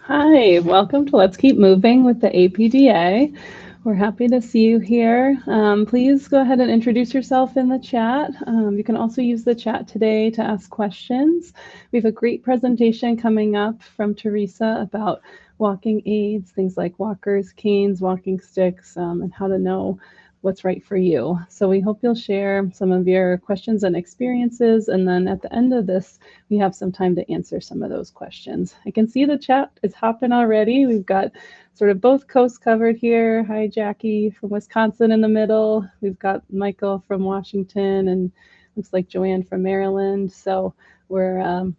Hi, welcome to Let's Keep Moving with the APDA. We're happy to see you here. Please go ahead and introduce yourself in the chat. You can also use the chat today to ask questions. We have a great presentation coming up from Teresa about walking aids, things like walkers, canes, walking sticks, and how to know what's right for you. So we hope you'll share some of your questions and experiences, and then at the end of this, we have some time to answer some of those questions. I can see the chat is hopping already. We've got sort of both coasts covered here. Hi, Jackie from Wisconsin in the middle. We've got Michael from Washington, and looks like Joanne from Maryland. So we're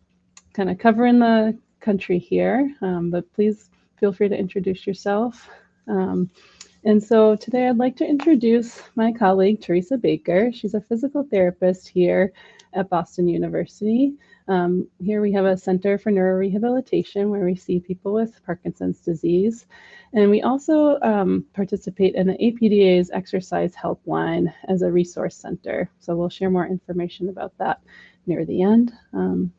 kind of covering the country here, but please feel free to introduce yourself. And so today I'd like to introduce my colleague, Teresa Baker. She's a physical therapist here at Boston University. Here we have a Center for Neurorehabilitation where we see people with Parkinson's disease. And we also participate in the APDA's Exercise Helpline as a resource center. So we'll share more information about that near the end.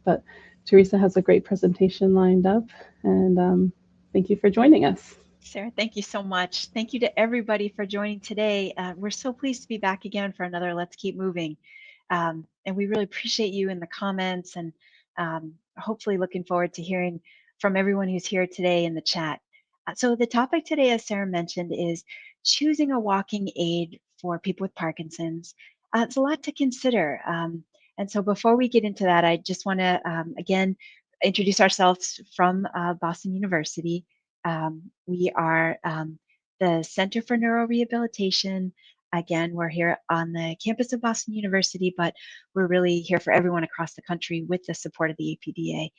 But Teresa has a great presentation lined up, and thank you for joining us. Sarah, thank you so much. Thank you to everybody for joining today. We're so pleased to be back again for another Let's Keep Moving. And we really appreciate you in the comments and hopefully looking forward to hearing from everyone who's here today in the chat. So the topic today, as Sarah mentioned, is choosing a walking aid for people with Parkinson's. It's a lot to consider. And so before we get into that, I just want to, again, introduce ourselves from Boston University. We are the Center for Neurorehabilitation. Again, we're here on the campus of Boston University, but we're really here for everyone across the country with the support of the APDA.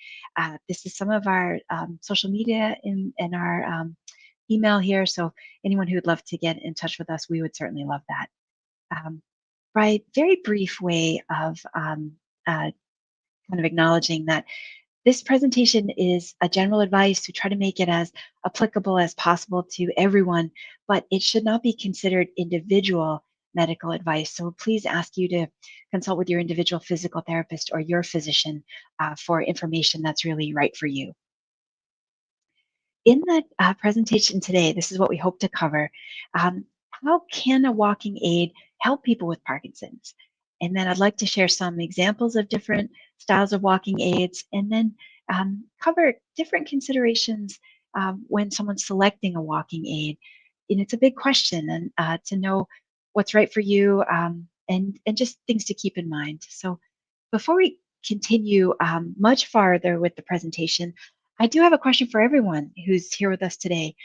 This is some of our social media and our email here. So anyone who would love to get in touch with us, we would certainly love that. By very brief way of kind of acknowledging that this presentation is a general advice to try to make it as applicable as possible to everyone, but it should not be considered individual medical advice. So please ask you to consult with your individual physical therapist or your physician for information that's really right for you. In the presentation today, this is what we hope to cover. How can a walking aid help people with Parkinson's? And then I'd like to share some examples of different styles of walking aids, and then cover different considerations when someone's selecting a walking aid. And it's a big question, and to know what's right for you, and just things to keep in mind. So before we continue much farther with the presentation, I do have a question for everyone who's here with us today.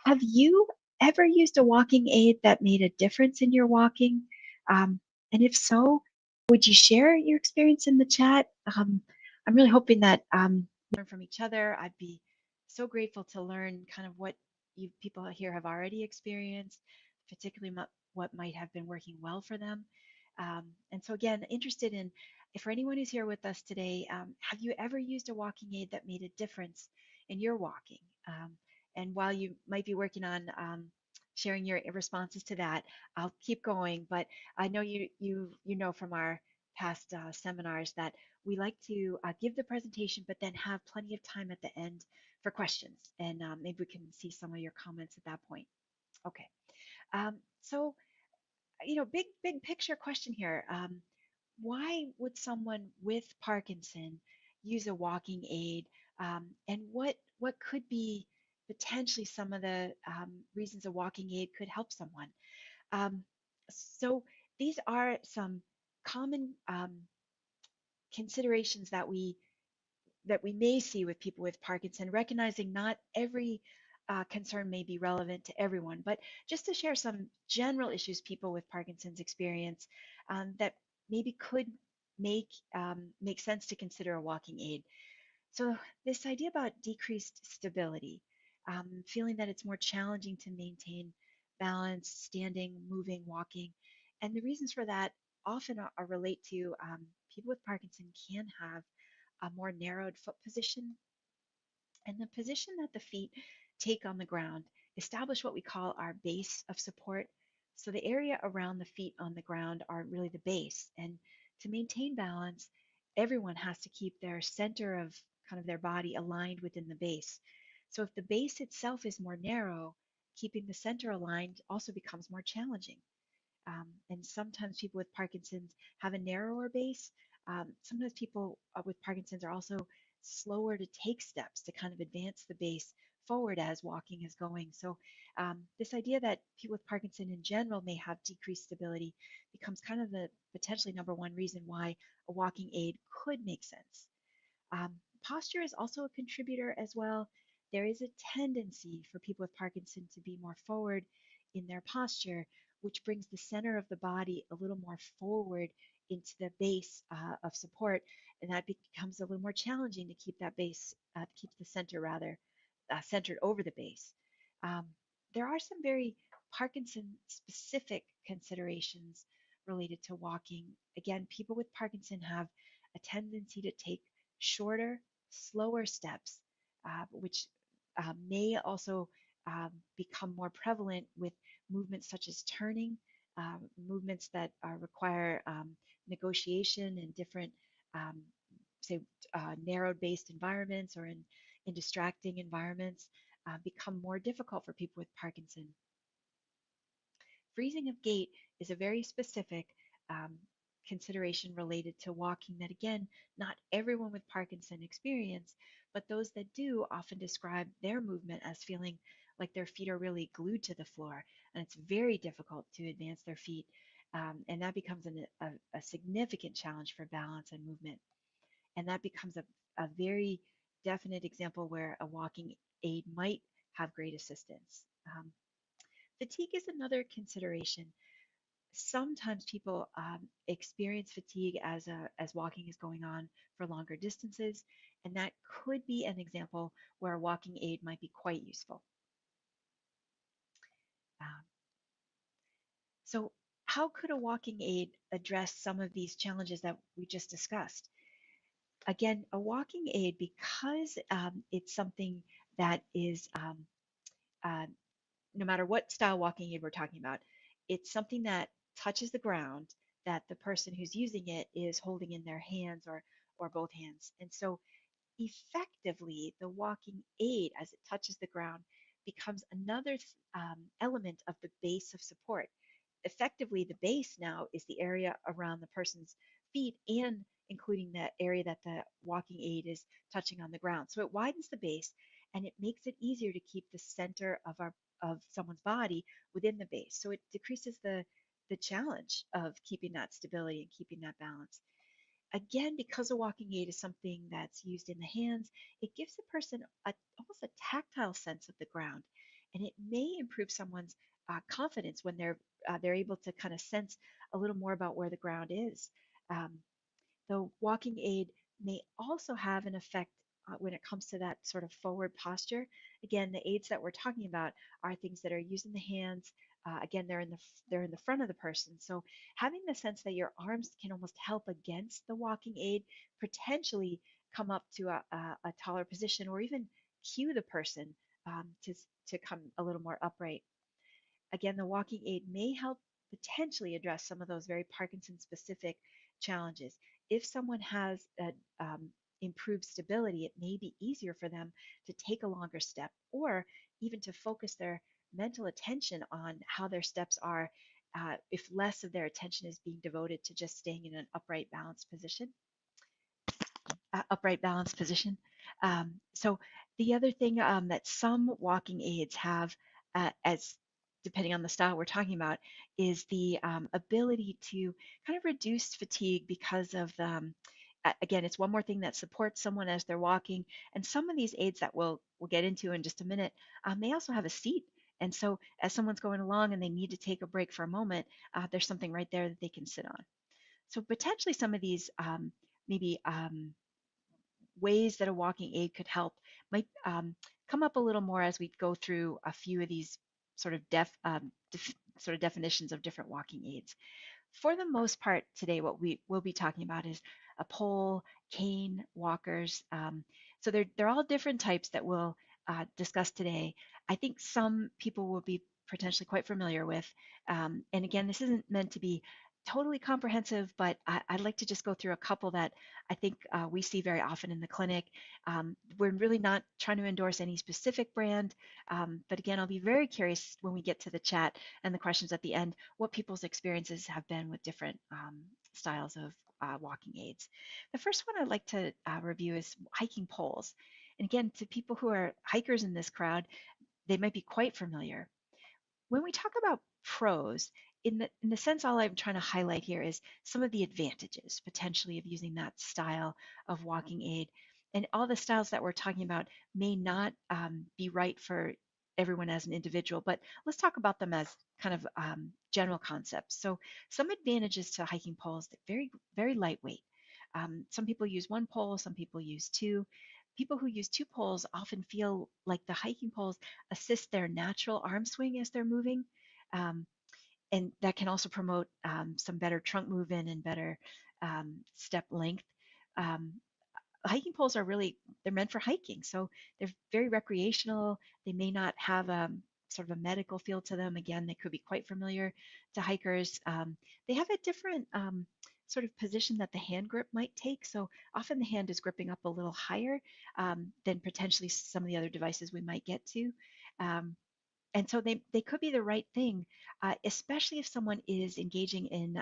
Have you ever used a walking aid that made a difference in your walking? And if so, would you share your experience in the chat? I'm really hoping that learn from each other. I'd be so grateful to learn kind of what you people here have already experienced, particularly what might have been working well for them. And so again, interested in, if for anyone who's here with us today, have you ever used a walking aid that made a difference in your walking? And while you might be working on sharing your responses to that, I'll keep going. But I know you know from our past seminars that we like to give the presentation, but then have plenty of time at the end for questions, and maybe we can see some of your comments at that point. Okay. So big picture question here. Why would someone with Parkinson use a walking aid? And what could be potentially some of the reasons a walking aid could help someone? Um, so these are some common considerations that we may see with people with Parkinson, recognizing not every concern may be relevant to everyone, but just to share some general issues people with Parkinson's experience that maybe could make sense to consider a walking aid. So this idea about decreased stability, feeling that it's more challenging to maintain balance, standing, moving, walking, and the reasons for that often are relate to people with Parkinson can have a more narrowed foot position, and the position that the feet take on the ground establish what we call our base of support. So the area around the feet on the ground are really the base. And to maintain balance, everyone has to keep their center of kind of their body aligned within the base. So if the base itself is more narrow, keeping the center aligned also becomes more challenging. And sometimes people with Parkinson's have a narrower base. Sometimes people with Parkinson's are also slower to take steps to kind of advance the base forward as walking is going. So this idea that people with Parkinson in general may have decreased stability becomes kind of the potentially number one reason why a walking aid could make sense. Posture is also a contributor as well. There is a tendency for people with Parkinson to be more forward in their posture, which brings the center of the body a little more forward into the base of support, and that becomes a little more challenging to keep that base, keep the center rather centered over the base. Um, there are some very Parkinson-specific considerations related to walking. Again, people with Parkinson have a tendency to take shorter, slower steps, which may also become more prevalent with movements such as turning, movements that require negotiation in different, um, say, narrowed-based environments or in distracting environments, become more difficult for people with Parkinson. Freezing of gait is a very specific consideration related to walking that, again, not everyone with Parkinson experience, but those that do often describe their movement as feeling like their feet are really glued to the floor, and it's very difficult to advance their feet, and that becomes a significant challenge for balance and movement. And that becomes a very definite example where a walking aid might have great assistance. Fatigue is another consideration. Sometimes people experience fatigue as walking is going on for longer distances, and that could be an example where a walking aid might be quite useful. Um, so how could a walking aid address some of these challenges that we just discussed? Again, a walking aid, because it's something that is uh, no matter what style walking aid we're talking about, it's something that touches the ground that the person who's using it is holding in their hands or both hands. And so effectively, the walking aid, as it touches the ground, becomes another element of the base of support. Effectively, the base now is the area around the person's feet and including the area that the walking aid is touching on the ground. So it widens the base and it makes it easier to keep the center of someone's body within the base. So it decreases the challenge of keeping that stability and keeping that balance. Again, because a walking aid is something that's used in the hands, it gives the person almost a tactile sense of the ground, and it may improve someone's confidence when they're able to kind of sense a little more about where the ground is. Um, the walking aid may also have an effect when it comes to that sort of forward posture. Again, the aids that we're talking about are things that are used in the hands. Again, they're in the front of the person. So having the sense that your arms can almost help against the walking aid, potentially come up to a taller position, or even cue the person to come a little more upright. Again, the walking aid may help potentially address some of those very Parkinson-specific challenges. If someone has improved stability, it may be easier for them to take a longer step or even to focus their mental attention on how their steps are if less of their attention is being devoted to just staying in an upright, balanced position. So the other thing that some walking aids have, as depending on the style we're talking about, is the ability to kind of reduce fatigue because of again, it's one more thing that supports someone as they're walking. And some of these aids that we'll get into in just a minute may also have a seat. And so as someone's going along and they need to take a break for a moment, there's something right there that they can sit on. So potentially some of these maybe ways that a walking aid could help might come up a little more as we go through a few of these sort of definitions of different walking aids. For the most part today, what we will be talking about is a pole, cane, walkers. So they're all different types that we'll discuss today. I think some people will be potentially quite familiar with. And again, this isn't meant to be totally comprehensive, but I'd like to just go through a couple that I think we see very often in the clinic. We're really not trying to endorse any specific brand, but again, I'll be very curious when we get to the chat and the questions at the end, what people's experiences have been with different styles of walking aids. The first one I'd like to review is hiking poles. And again, to people who are hikers in this crowd, they might be quite familiar. When we talk about pros, in the sense all I'm trying to highlight here is some of the advantages potentially of using that style of walking aid. And all the styles that we're talking about may not be right for everyone as an individual, but let's talk about them as kind of general concepts. So some advantages to hiking poles, they're very, very lightweight. Some people use one pole, some people use two. People who use two poles often feel like the hiking poles assist their natural arm swing as they're moving. Um, and that can also promote some better trunk movement and better step length. Um, Hiking poles are really, they're meant for hiking. So they're very recreational. They may not have sort of a medical feel to them. Again, they could be quite familiar to hikers. They have a different sort of position that the hand grip might take. So often the hand is gripping up a little higher than potentially some of the other devices we might get to. And so they could be the right thing, especially if someone is engaging in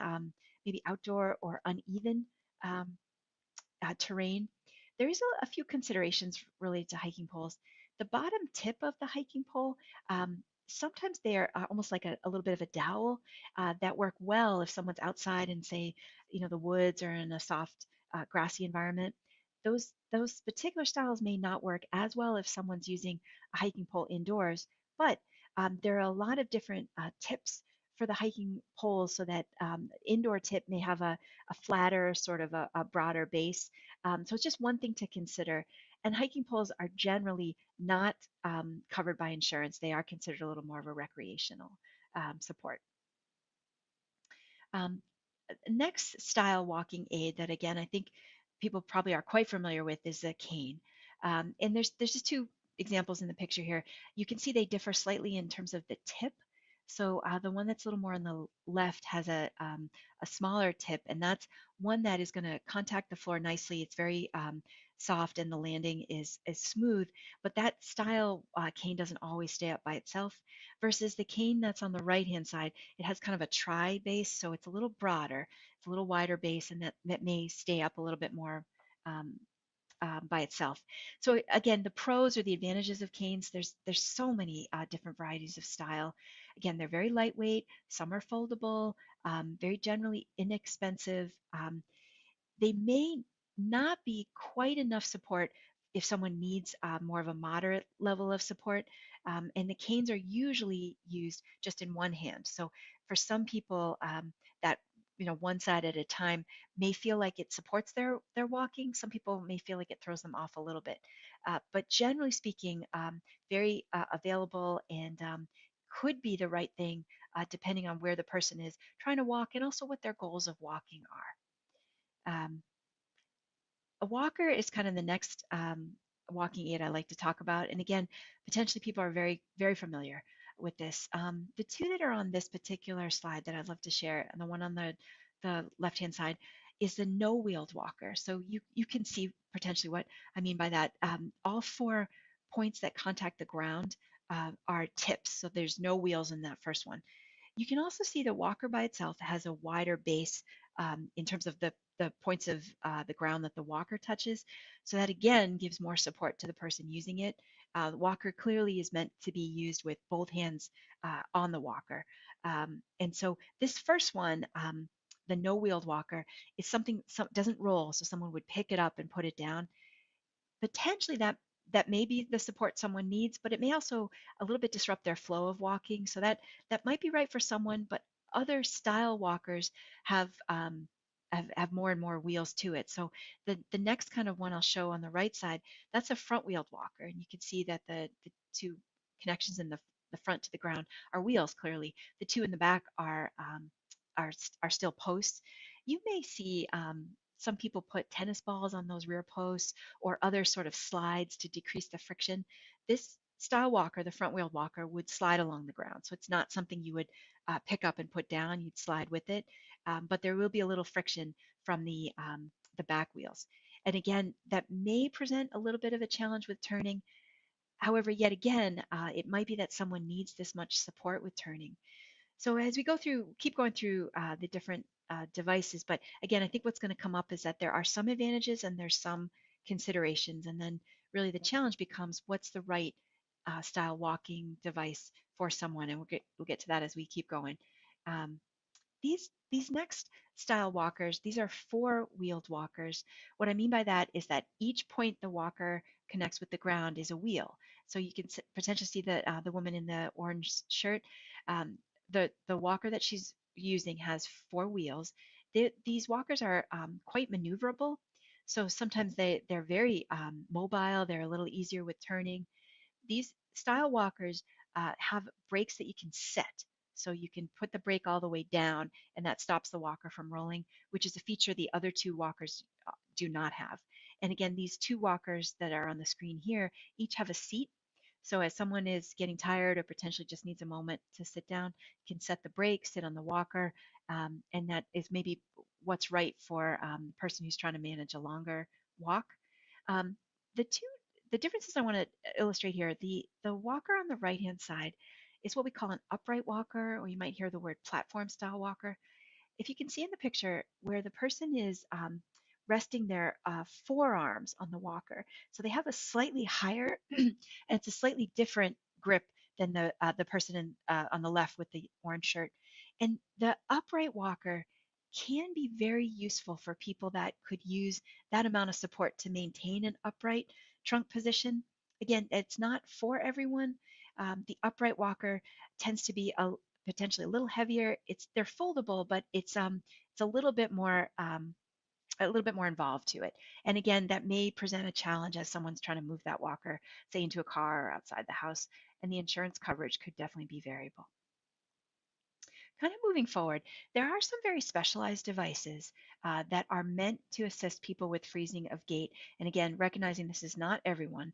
maybe outdoor or uneven um, terrain. There is a few considerations related to hiking poles. The bottom tip of the hiking pole, sometimes they are almost like a little bit of a dowel that work well if someone's outside in, say, the woods or in a soft grassy environment. Those particular styles may not work as well if someone's using a hiking pole indoors, but there are a lot of different tips for the hiking poles so that indoor tip may have a flatter, sort of a broader base. So it's just one thing to consider. And hiking poles are generally not covered by insurance. They are considered a little more of a recreational support. Um, Next style walking aid that, again, I think people probably are quite familiar with is a cane. And there's just two examples in the picture here. You can see they differ slightly in terms of the tip. So the one that's a little more on the left has a smaller tip, and that's one that is going to contact the floor nicely. It's very soft, and the landing is smooth. But that style cane doesn't always stay up by itself. Versus the cane that's on the right-hand side, it has kind of a tri base, so it's a little broader, it's a little wider base, and that may stay up a little bit more um, by itself. So again, the pros or the advantages of canes, there's so many different varieties of style. Again, they're very lightweight, some are foldable, very generally inexpensive. They may not be quite enough support if someone needs more of a moderate level of support. And the canes are usually used just in one hand. So for some people, that one side at a time may feel like it supports their walking. Some people may feel like it throws them off a little bit. But generally speaking, very available and could be the right thing depending on where the person is trying to walk and also what their goals of walking are. A walker is kind of the next walking aid I like to talk about. And again, potentially people are very, very familiar with this. The two that are on this particular slide that I'd love to share, and the one on the left-hand side, is the no-wheeled walker. So you can see potentially what I mean by that. All 4 points that contact the ground are tips. So there's no wheels in that first one. You can also see the walker by itself has a wider base in terms of the points of the ground that the walker touches. So that again gives more support to the person using it. The walker clearly is meant to be used with both hands on the walker. And so this first one, the no-wheeled walker, is something doesn't roll, so someone would pick it up and put it down. Potentially that may be the support someone needs, but it may also a little bit disrupt their flow of walking. So that might be right for someone, but other style walkers have more and more wheels to it. So the next kind of one I'll show on the right side, that's a front-wheeled walker, and you can see that the two connections in the front to the ground are wheels. Clearly, the two in the back are still posts. You may see some people put tennis balls on those rear posts or other sort of slides to decrease the friction. This style walker, the front wheel walker, would slide along the ground. So it's not something you would pick up and put down. You'd slide with it, but there will be a little friction from the back wheels. And again, that may present a little bit of a challenge with turning. However, yet again, it might be that someone needs this much support with turning. So as we keep going through the different devices, but again, I think what's going to come up is that there are some advantages and there's some considerations, and then really the challenge becomes what's the right style walking device for someone, and we'll get to that as we keep going. Um, these next style walkers, these are four-wheeled walkers. What I mean by that is that each point the walker connects with the ground is a wheel. So you can potentially see the woman in the orange shirt. The walker that she's using has four wheels. These walkers are quite maneuverable. So sometimes they're very mobile. They're a little easier with turning. These style walkers have brakes that you can set. So you can put the brake all the way down, and that stops the walker from rolling, which is a feature the other two walkers do not have. And again, these two walkers that are on the screen here each have a seat. So as someone is getting tired or potentially just needs a moment to sit down, you can set the brake, sit on the walker, and that is maybe what's right for the person who's trying to manage a longer walk. Um, the differences I want to illustrate here, the walker on the right-hand side is what we call an upright walker, or you might hear the word platform style walker. If you can see in the picture where the person is resting their forearms on the walker, so they have a slightly higher, and it's a slightly different grip than the person on the left with the orange shirt. And the upright walker can be very useful for people that could use that amount of support to maintain an upright trunk position. Again, it's not for everyone. The upright walker tends to be potentially a little heavier. They're foldable, but it's a little bit more involved to it. And again, that may present a challenge as someone's trying to move that walker, say into a car or outside the house, and the insurance coverage could definitely be variable. Kind of moving forward, there are some very specialized devices that are meant to assist people with freezing of gait. And again, recognizing this is not everyone.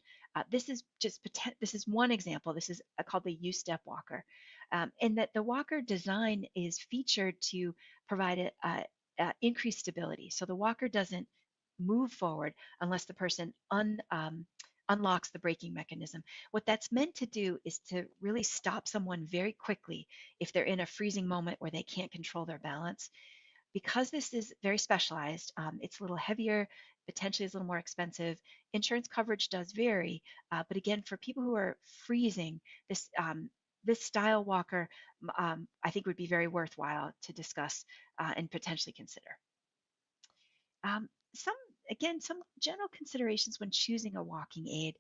This is one example. This is called the U-step walker, and that the walker design is featured to provide increased stability. So the walker doesn't move forward unless the person unlocks the braking mechanism. What that's meant to do is to really stop someone very quickly if they're in a freezing moment where they can't control their balance. Because this is very specialized, it's a little heavier, potentially is a little more expensive. Insurance coverage does vary, but again, for people who are freezing, this style walker, I think would be very worthwhile to discuss and potentially consider. Um, some some general considerations when choosing a walking aid.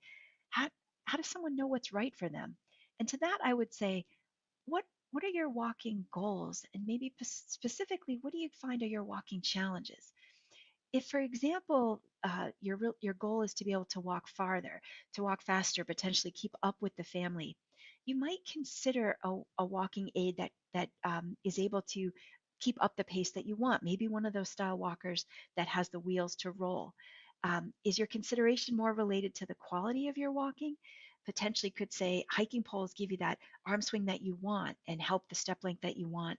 How, how does someone know what's right for them? And to that, I would say, what are your walking goals? And maybe specifically, what do you find are your walking challenges? If, for example, your goal is to be able to walk farther, to walk faster, potentially keep up with the family, you might consider a walking aid that is able to keep up the pace that you want. Maybe one of those style walkers that has the wheels to roll. Is your consideration more related to the quality of your walking? Potentially could say hiking poles give you that arm swing that you want and help the step length that you want.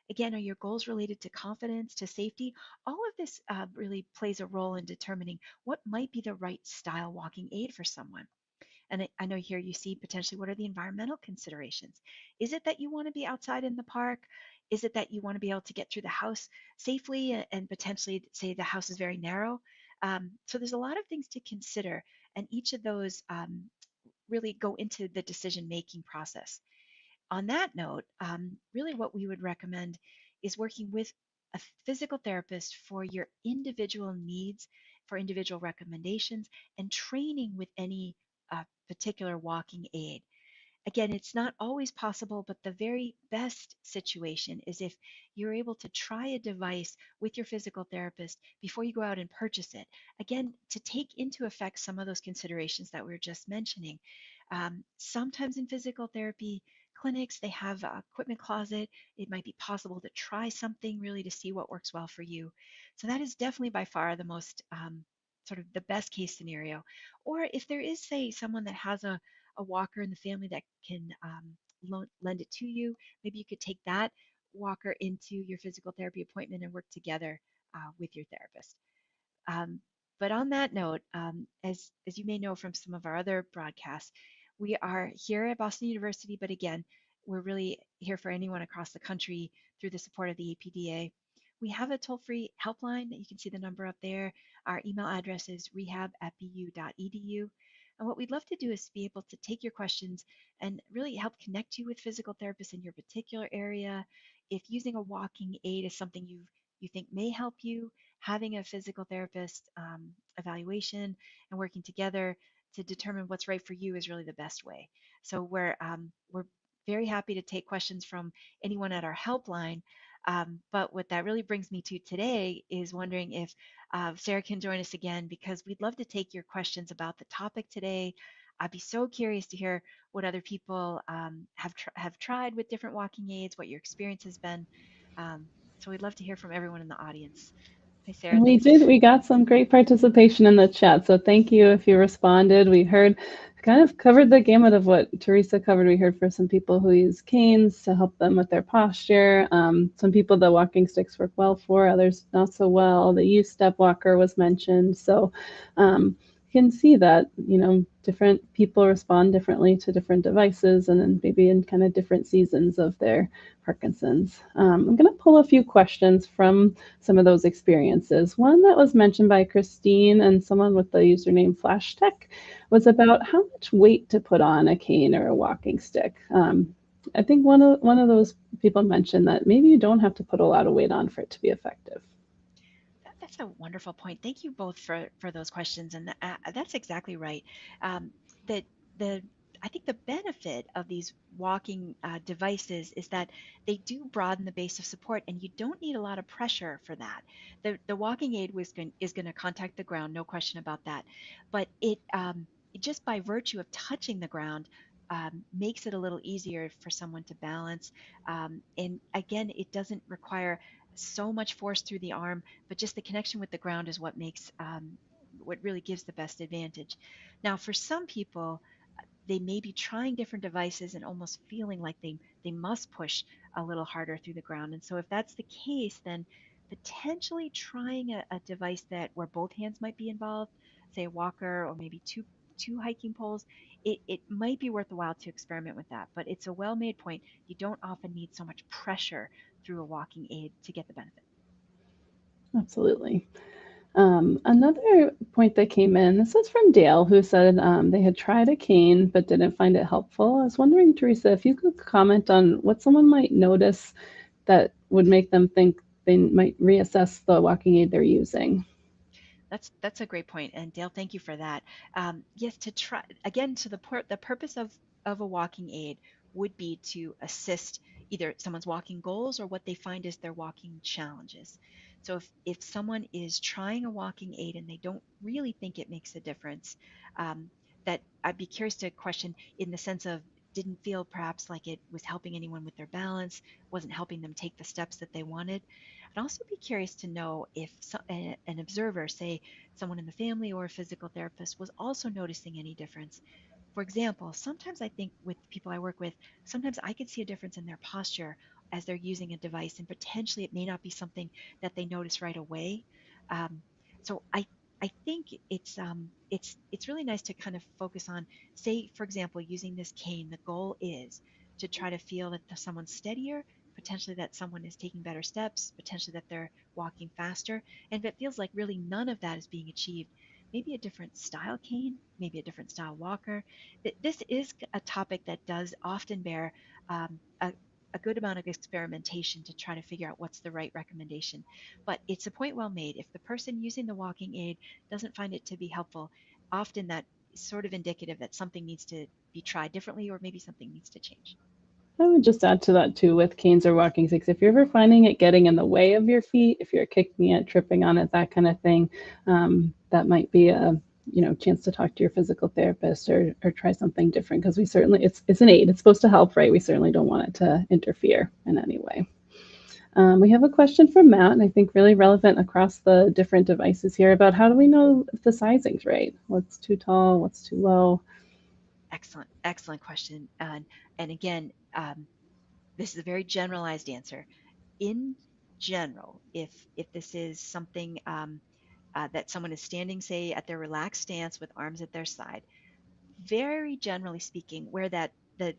Again, are your goals related to confidence, to safety? All of this really plays a role in determining what might be the right style walking aid for someone. And I know here you see potentially what are the environmental considerations? Is it that you want to be outside in the park? Is it that you want to be able to get through the house safely and potentially say the house is very narrow? So there's a lot of things to consider, and each of those really go into the decision-making process. On that note, really what we would recommend is working with a physical therapist for your individual needs, for individual recommendations, and training with any particular walking aid. Again, it's not always possible, but the very best situation is if you're able to try a device with your physical therapist before you go out and purchase it. Again, to take into effect some of those considerations that we were just mentioning. Sometimes in physical therapy clinics, they have an equipment closet. It might be possible to try something really to see what works well for you. So that is definitely by far the most sort of the best case scenario. Or if there is, say, someone that has a walker in the family that can lend it to you. Maybe you could take that walker into your physical therapy appointment and work together with your therapist. Um, but on that note, as you may know from some of our other broadcasts, we are here at Boston University, but again, we're really here for anyone across the country through the support of the APDA. We have a toll-free helpline that you can see the number up there. Our email address is rehab@bu.edu. And what we'd love to do is be able to take your questions and really help connect you with physical therapists in your particular area. If using a walking aid is something you think may help you, having a physical therapist evaluation and working together to determine what's right for you is really the best way. So we're very happy to take questions from anyone at our helpline. But what that really brings me to today is wondering if Sara can join us again, because we'd love to take your questions about the topic today. I'd be so curious to hear what other people have tried with different walking aids, what your experience has been. So we'd love to hear from everyone in the audience. Hi, Sara. And we Thanks. did, we got some great participation in the chat. So thank you if you responded. We heard, kind of covered the gamut of what Teresa covered. We heard for some people who use canes to help them with their posture. Some people the walking sticks work well for, others not so well. The use step walker was mentioned. So you can see that, different people respond differently to different devices, and then maybe in kind of different seasons of their Parkinson's. I'm going to pull a few questions from some of those experiences. One that was mentioned by Christine and someone with the username FlashTech was about how much weight to put on a cane or a walking stick. I think one of those people mentioned that maybe you don't have to put a lot of weight on for it to be effective. That's a wonderful point. Thank you both for those questions, and that's exactly right. That the I think the benefit of these walking devices is that they do broaden the base of support, and you don't need a lot of pressure for that. The walking aid is going to contact the ground, no question about that. But just by virtue of touching the ground, makes it a little easier for someone to balance. And again, it doesn't require so much force through the arm, but just the connection with the ground is what makes what really gives the best advantage. Now, for some people, they may be trying different devices and almost feeling like they must push a little harder through the ground. And so if that's the case, then potentially trying a device that where both hands might be involved, say a walker or maybe two hiking poles, it might be worth a while to experiment with that. But it's a well-made point. You don't often need so much pressure through a walking aid to get the benefit. Absolutely. Another point that came in, this is from Dale, who said they had tried a cane but didn't find it helpful. I was wondering, Teresa, if you could comment on what someone might notice that would make them think they might reassess the walking aid they're using. That's a great point, and Dale, thank you for that. Yes, to try again to the purpose of a walking aid would be to assist either someone's walking goals or what they find is their walking challenges. So if someone is trying a walking aid and they don't really think it makes a difference, that I'd be curious to question in the sense of didn't feel perhaps like it was helping anyone with their balance, wasn't helping them take the steps that they wanted. I'd also be curious to know if an observer, say someone in the family or a physical therapist, was also noticing any difference. For example, sometimes I think with people I work with, sometimes I could see a difference in their posture as they're using a device, and potentially it may not be something that they notice right away. Um, so I think it's really nice to kind of focus on, say, for example, using this cane. The goal is to try to feel that someone's steadier, potentially that someone is taking better steps, potentially that they're walking faster. And if it feels like really none of that is being achieved, maybe a different style cane, maybe a different style walker. This is a topic that does often bear a good amount of experimentation to try to figure out what's the right recommendation. But it's a point well made. If the person using the walking aid doesn't find it to be helpful, often that is sort of indicative that something needs to be tried differently or maybe something needs to change. I would just add to that too with canes or walking sticks. If you're ever finding it getting in the way of your feet, if you're kicking it, tripping on it, that kind of thing, that might be a chance to talk to your physical therapist or try something different, because we certainly it's an aid. It's supposed to help, right? We certainly don't want it to interfere in any way. We have a question from Matt, and I think really relevant across the different devices here about how do we know if the sizing's right? What's too tall? What's too low? Excellent question. And again, this is a very generalized answer. In general, if this is something that someone is standing, say, at their relaxed stance with arms at their side, very generally speaking, where the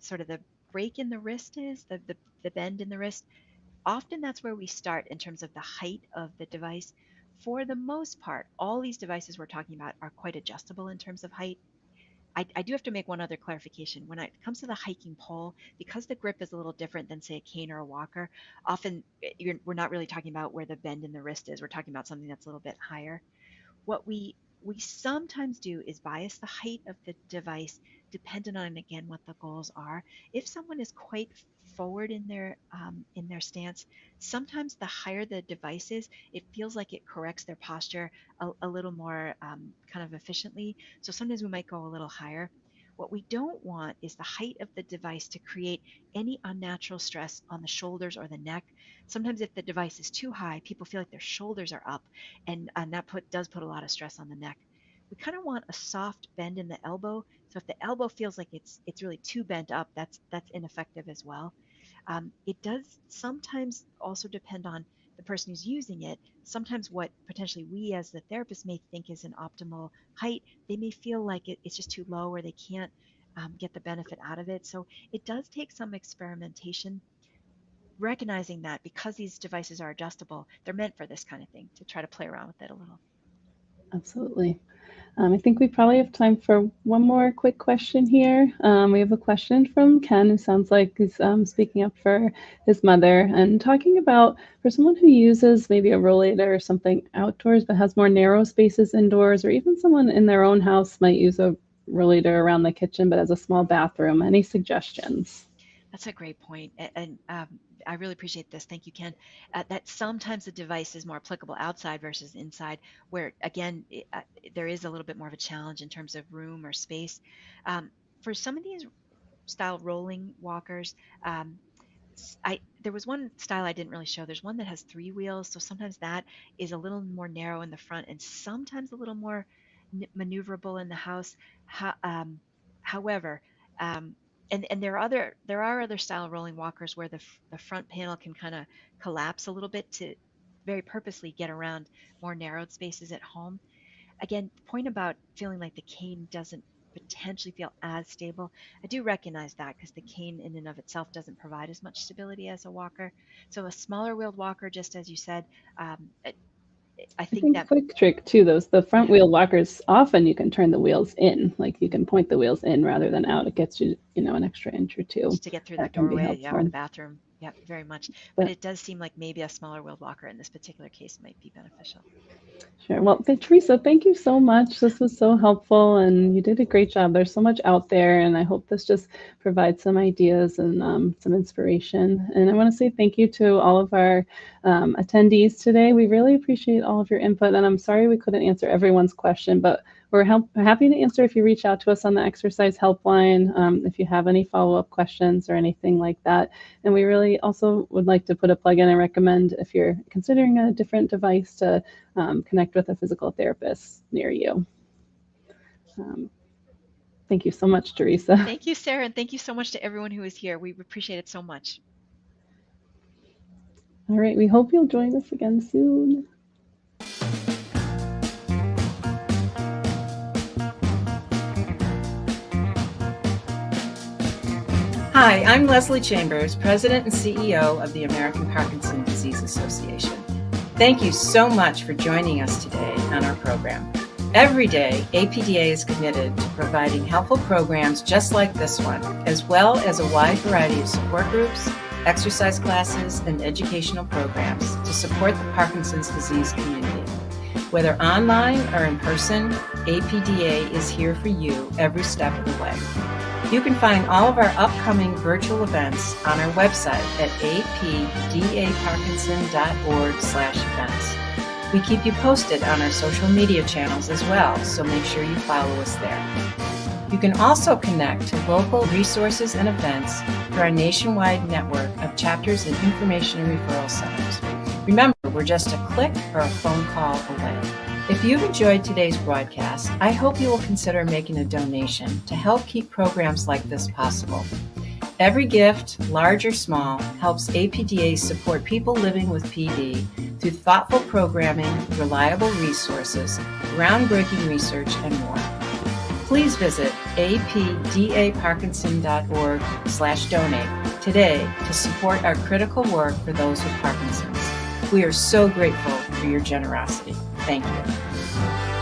sort of the break in the wrist is, the bend in the wrist, often that's where we start in terms of the height of the device. For the most part, all these devices we're talking about are quite adjustable in terms of height. I do have to make one other clarification. When it comes to the hiking pole, because the grip is a little different than, say, a cane or a walker, often we're not really talking about where the bend in the wrist is. We're talking about something that's a little bit higher. What we sometimes do is bias the height of the device dependent on, again, what the goals are. If someone is quite forward in their stance, sometimes the higher the device is, it feels like it corrects their posture a little more kind of efficiently. So sometimes we might go a little higher. What we don't want is the height of the device to create any unnatural stress on the shoulders or the neck. Sometimes if the device is too high, people feel like their shoulders are up, and that does put a lot of stress on the neck. We kind of want a soft bend in the elbow. So if the elbow feels like it's really too bent up, that's ineffective as well. It does sometimes also depend on the person who's using it. Sometimes what potentially we as the therapist may think is an optimal height, they may feel like it's just too low, or they can't get the benefit out of it. So it does take some experimentation, recognizing that because these devices are adjustable, they're meant for this kind of thing, to try to play around with it a little. Absolutely. I think we probably have time for one more quick question here. We have a question from Ken, who sounds like he's speaking up for his mother and talking about, for someone who uses maybe a rollator or something outdoors but has more narrow spaces indoors, or even someone in their own house might use a rollator around the kitchen but has a small bathroom. Any suggestions? That's a great point. And I really appreciate this. Thank you, Ken. That sometimes the device is more applicable outside versus inside, where, again, there is a little bit more of a challenge in terms of room or space. For some of these style rolling walkers, there was one style I didn't really show. There's one that has 3 wheels, so sometimes that is a little more narrow in the front and sometimes a little more maneuverable in the house. However, um, and there are other style rolling walkers where the front panel can kind of collapse a little bit to very purposely get around more narrowed spaces at home. Again, the point about feeling like the cane doesn't potentially feel as stable, I do recognize that, because the cane in and of itself doesn't provide as much stability as a walker. So a smaller wheeled walker, just as you said, I I think think that, quick trick too, the front yeah, wheel walkers, often you can turn the wheels in, like you can point the wheels in rather than out. It gets you, an extra inch or two. just to get through that That can be doorway, yeah, or the helpful. bathroom. Yeah, very much. But But it does seem like maybe a smaller wheeled walker in this particular case might be beneficial. sure. Well, Teresa, thank you so much. This was so helpful, and you did a great job. There's so much out there, and I hope this just provides some ideas and some inspiration. And I want to say thank you to all of our attendees today. We really appreciate all of your input, and I'm sorry we couldn't answer everyone's question, but we're happy to answer if you reach out to us on the exercise helpline, if you have any follow-up questions or anything like that. And we really also would like to put a plug in and recommend, if you're considering a different device, to connect with a physical therapist near you. Thank you so much, Teresa. Thank you, Sarah, and thank you so much to everyone who is here. We appreciate it so much. All right, we hope you'll join us again soon. Hi, I'm Leslie Chambers, President and CEO of the American Parkinson Disease Association. Thank you so much for joining us today on our program. Every day, APDA is committed to providing helpful programs just like this one, as well as a wide variety of support groups, exercise classes, and educational programs to support the Parkinson's disease community. Whether online or in person, APDA is here for you every step of the way. You can find all of our upcoming virtual events on our website at apdaparkinson.org/events. We keep you posted on our social media channels as well, so make sure you follow us there. You can also connect to local resources and events through our nationwide network of chapters and information and referral centers. Remember, we're just a click or a phone call away. If you've enjoyed today's broadcast, I hope you will consider making a donation to help keep programs like this possible. Every gift, large or small, helps APDA support people living with PD through thoughtful programming, reliable resources, groundbreaking research, and more. Please visit apdaparkinson.org/donate today to support our critical work for those with Parkinson's. We are so grateful for your generosity. Thank you.